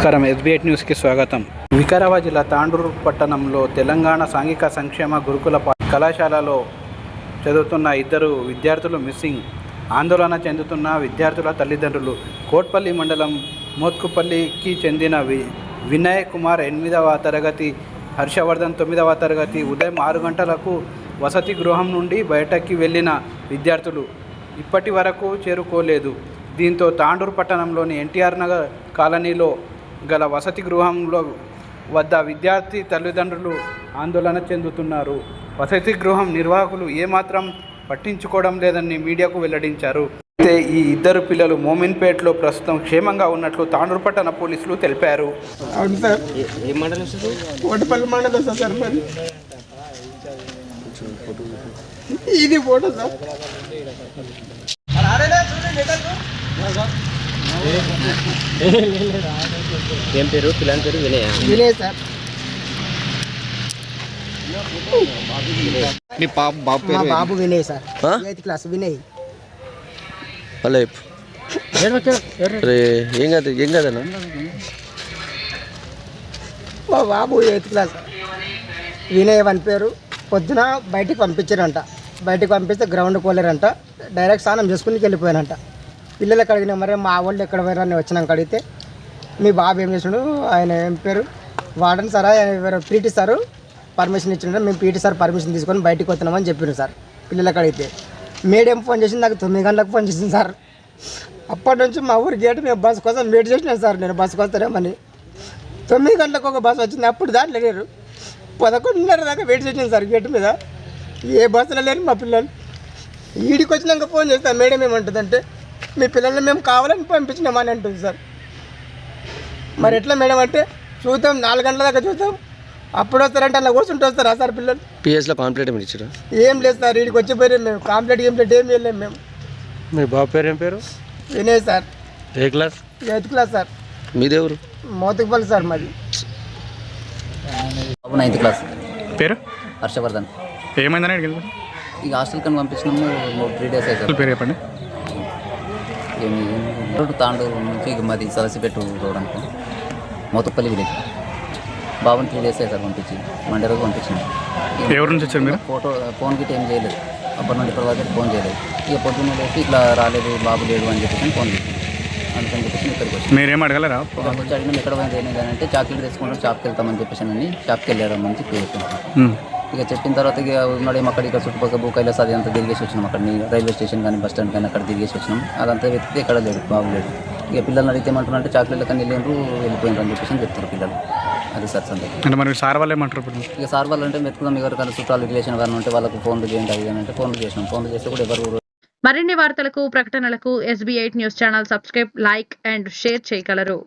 నమస్కారం. SB8 న్యూస్కి స్వాగతం. వికారాబాద్ జిల్లా తాండూరు పట్టణంలో తెలంగాణ సాంఘిక సంక్షేమ గురుకుల కళాశాలలో చదువుతున్న ఇద్దరు విద్యార్థులు మిస్సింగ్. ఆందోళన చెందుతున్న విద్యార్థుల తల్లిదండ్రులు. కోట్పల్లి మండలం మోత్కుపల్లికి చెందిన వినయ్ కుమార్ 8వ తరగతి, హర్షవర్ధన్ 9వ తరగతి ఉదయం 6 గంటలకు వసతి గృహం నుండి బయటకి వెళ్ళిన విద్యార్థులు ఇప్పటి వరకు చేరుకోలేదు. దీంతో తాండూరు పట్టణంలోని NTR నగర్ కాలనీలో గల వసతి గృహంలో వద్ద విద్యార్థి తల్లిదండ్రులు ఆందోళన చెందుతున్నారు. వసతి గృహం నిర్వాహకులు ఏమాత్రం పట్టించుకోవడం లేదని మీడియాకు వెల్లడించారు. అయితే ఈ ఇద్దరు పిల్లలు మోమిన్పేటలో ప్రస్తుతం క్షేమంగా ఉన్నట్లు తాండూరు పట్టణ పోలీసులు తెలిపారు. అవును సార్, కోటపల్లి మండలం సార్. మరి ఇది ఫోటో సార్. ఏం పేరు? పిల్లని పేరు వినయ్. వినయ్ సార్. మీ బాబు పేరు? మా బాబు Vinay sir, 8th class Vinay. Hello ఏం కదన్నా? మా బాబు 8th క్లాస్ వినయ్ అని పేరు. పొద్దున బయటికి పంపించారంట. బయటికి పంపిస్తే గ్రౌండ్ పోలేరంట. డైరెక్ట్ స్నానం చేసుకుని వెళ్ళిపోయారంట. పిల్లలకు అడిగినా మరి మా వాళ్ళు ఎక్కడ పోయారని వచ్చినాక అడిగితే మీ బాబు ఏం చేసినాడు, ఆయన ఏం పేరు వాడని సార్, ఆయన పీటీ సారు పర్మిషన్ ఇచ్చిండు, మేము పీటీ సార్ పర్మిషన్ తీసుకొని బయటికి వస్తున్నామని చెప్పినారు సార్. పిల్లలకు అడిగితే మేడం ఫోన్ చేసింది, నాకు 9 గంటలకు ఫోన్ చేసింది సార్. అప్పటి నుంచి మా ఊరి గేట్ మేము బస్సు కోసం వెయిట్ చేసినాను సార్. నేను బస్సుకు వస్తానేమని 9 గంటలకు ఒక బస్సు వచ్చింది. అప్పుడు దాంట్లో లేరు. 11:30 దాకా వెయిట్ చేసినాను సార్ గేట్ మీద. ఏ బస్సులో లేరు మా పిల్లలు. ఈడికి వచ్చినాక ఫోన్ చేస్తాను. మేడం ఏమంటుందంటే మీ పిల్లల్ని మేము కావాలని పంపించినామని అంటుంది సార్. మరి ఎట్లా మేడం అంటే చూద్దాం, 4 గంటల దాకా చూద్దాం, అప్పుడు వస్తారంటే అలా కూర్చుంటూ వస్తారా సార్ పిల్లలు? పిఎస్లో కాంప్లీట్ ఏమి ఇచ్చారు? ఏం లేదు సార్, వీడికి వచ్చిపోయారు. మేము కంప్లీట్ ఏం వెళ్ళాము మేము. మీ బాబు పేరు ఏం పేరు? వినయ్ సార్. ఏ క్లాస్? 8th class sir. మీదేవరు? మోతుకుపల్లి సార్ మాది. బాబు 9th క్లాస్. పేరు? హర్షవర్ధన్. ఏమైందని అడిగింది? ఇక హాస్టల్ కని పంపించినాము. 3 days అవుతుంది. పేరు చెప్పండి. రోడ్డు తాండూరు నుంచి ఇక మాది సలసిపెట్టు రోడ్ అనుకో, మోతుపల్లి విలేజ్. బాబుని 3 days అవుతారు పంపించి, మండే రోజు పంపించింది. ఎవరి నుంచి వచ్చారు మీరు? ఫోన్ గిట్ ఏం చేయలేదు. అప్పటి నుండి ఇప్పటి వరకు ఫోన్ చేయలేదు. ఇక పొద్దున్న లేసి ఇట్లా రాలేదు, బాబు లేడు అని చెప్పేసి ఫోన్ చేసింది. అందుకని చెప్పేసి ఇక్కడికి వచ్చి మీరేం అడగలరా? వచ్చి అడిగినాం ఎక్కడ పోయింది ఏంటి అంటే చాక్లెట్ తెచ్చుకుంటాం, షాప్కి వెళ్తామని చెప్పేసి అని షాప్కి వెళ్ళాడు అని చెప్పి ఇక చెప్పిన తర్వాత ఇక ఉన్నాడేమో అక్కడ ఇక్కడ చుట్టుపక్కల భూకైలాస్ అది అంతా తిరిగేసి వచ్చినాం. అక్కడ రైల్వే స్టేషన్ కానీ బస్ స్టాండ్ కానీ అక్కడ తిరిగేసి వచ్చినాం. అదంతా వెతికితే ఎక్కడ లేడు, బాబు లేడు. ఇక పిల్లల్ని అడిగితే ఏమంటున్నారంటే చాక్లెట్లు కానీ వెళ్ళిపోయినారు అని చెప్పేసి చెప్తారు పిల్లలు. అది సార్ సందర్భం. అంటే మరి సార్ వాళ్ళు ఏమంటారు? ఇక సార్ వాళ్ళు అంటే వెతుకుదాం, ఎవరికైనా చుట్టాలు రిలేషన్ కానీ ఉంటే వాళ్ళకు ఫోన్లు చేయండి అది అంటే ఫోన్లు చేసినాం. ఫోన్లు చేస్తే కూడా ఎవరు. మరిన్ని వార్తలకు ప్రకటనలకు SB8 news channel subscribe, like and share చేయగలరు.